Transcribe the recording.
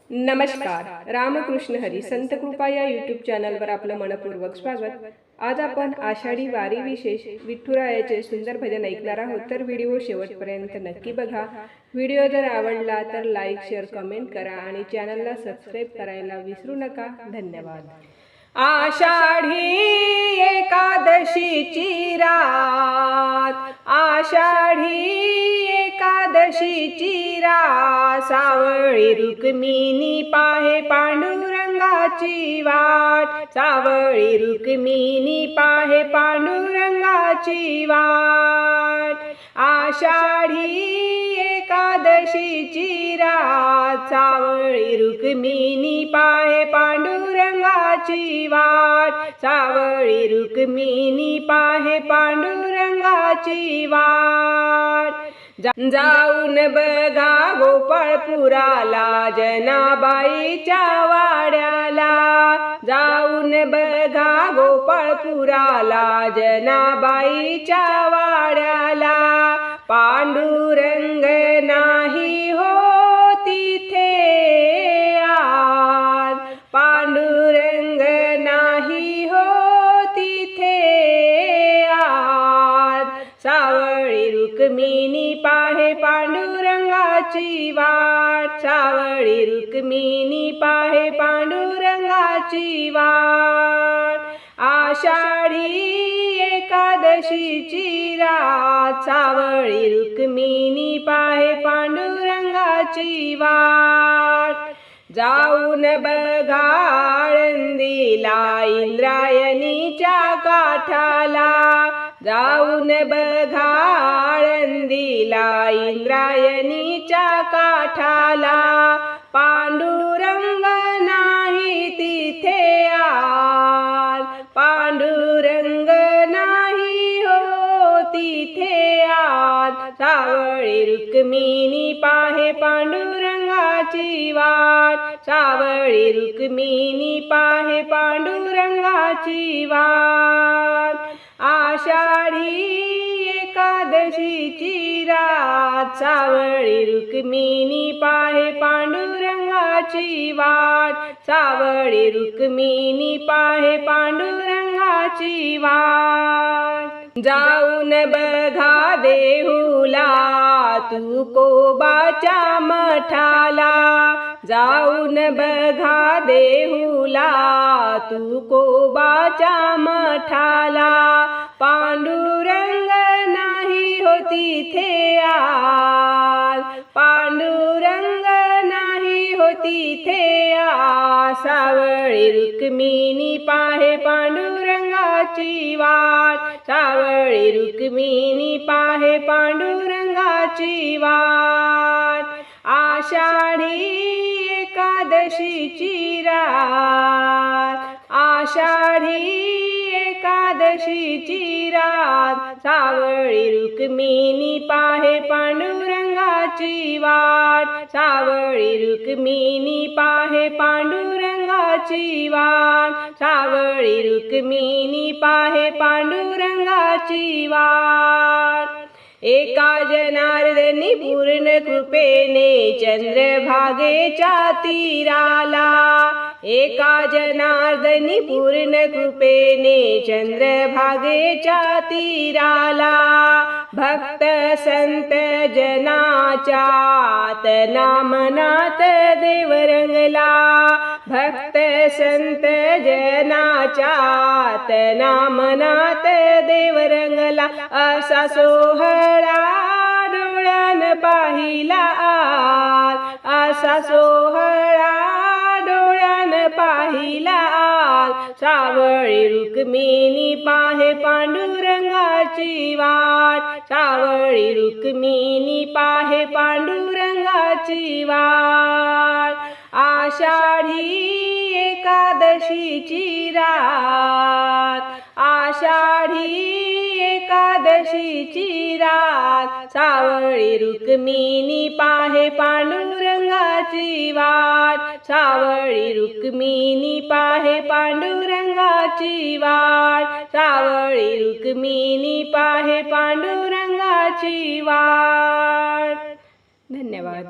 नमस्कार. रामकृष्ण हरी संत कृपा या यूट्यूब चॅनलवर आपलं मनपूर्वक स्वागत. आज आपण आषाढी वारी विशेष विठुरायाचे सुंदर भजन ऐकणार आहोत, तर व्हिडिओ शेवटपर्यंत नक्की बघा. व्हिडिओ जर आवडला तर लाईक, शेअर, कमेंट करा आणि चॅनलला सबस्क्राईब करायला विसरू नका. धन्यवाद. आषाढी एकादशीची रात, आषाढी एकादशीची रात, सावळी रुक्मिणी पाहे पांडुरंगाची वाट, सावळी रुक्मिणी पाहे पांडुरंगाची वाट. आषाढी एकादशीची रात, सावळी रुक्मिणी पाहे पांडुरंगाची वाट, सावळी रुक्मिणी पाहे पांडुरंगाची वाट. जाऊन बघा गोपाळपुराला जनाबाईच्या वाड्याला, जाऊन बघा गोपाळपुराला जनाबाईच्या वाड्याला. पांडुरंग नाही हो तिथे आज, पांडुरंग नाही हो तिथे आज. सावळी रुक्मिणी पाहे पांडुरंगाची वाट, सावळी रुक्मिणी पाहे पांडुरंगाची वाट. आषाढी एकादशीची रात, सावळी रुक्मिणी पाहे पांडुरंगाची वाट. जाऊन बघा आळंदीला इंद्रायणीच्या काठाला, जाऊन बघा आळंदीला इंद्रायणीच्या काठाला. पांडुरंग नाही तिथे आज, पांडुरंग नाही हो तिथे आज. सावळी रुक्मिणी पाहे पांडुरंगाची वाट, सावळी रुक्मिणी पाहे पांडुरंगाची वाट. आषाढी एकादशीची रात, सावळी रुक्मिणी पाहे पांडुरंगाची वाट, सावळी रुक्मिणी पाहे पांडुरंगाची वाट. जाऊन बघा देहुला तुकोबाच्या मठाला, जाऊन बघा देहुला तुकोबाच्या मठाला. पांडुरंग नाही हो तिथे आज, पांडुरंग नाही हो तिथे आज. सावळी रुक्मिणी पाहे पांडुरंगाची वाट, सावळी रुक्मिणी पाहे पांडुरंगाची वाट. आषाढी एकादशीची रात, आषाढी एकादशीची रात, सावळी रुक्मिणी पाहे पांडुरंगाची वाट, सावळी रुक्मिणी पाहे पांडुरंगाची वाट, सावळी रुक्मिणी पाहे पांडुरंगाची वाट. एका जनार्दनी पूर्ण कृपेने चंद्रभागेच्या तीराला, एका जनार्दनी पूर्ण कृपेने चंद्रभागेच्या तीराला. भक्त संत जनाच्या तना मनात देव रंगला, भक्त संत जनाच्या तना मनात देव रंगला. असा सोहळा डोळ्यान पाहिला आज, असा सोहळा डोळ्यान पाहिला आज. सावळी रुक्मिणी पाहे पांडुरंगाची वाट, सावळी रुक्मिणी पाहे पांडुरंगाची वाट. आषाढी एकादशीची रात, आषाढी एकादशीची रात, सावळी रुक्मिणी पाहे पांडुरंगाची वाट, सावळी रुक्मिणी पाहे पांडुरंगाची वाट, सावळी रुक्मिणी पाहे पांडुरंगाची वाट. धन्यवाद.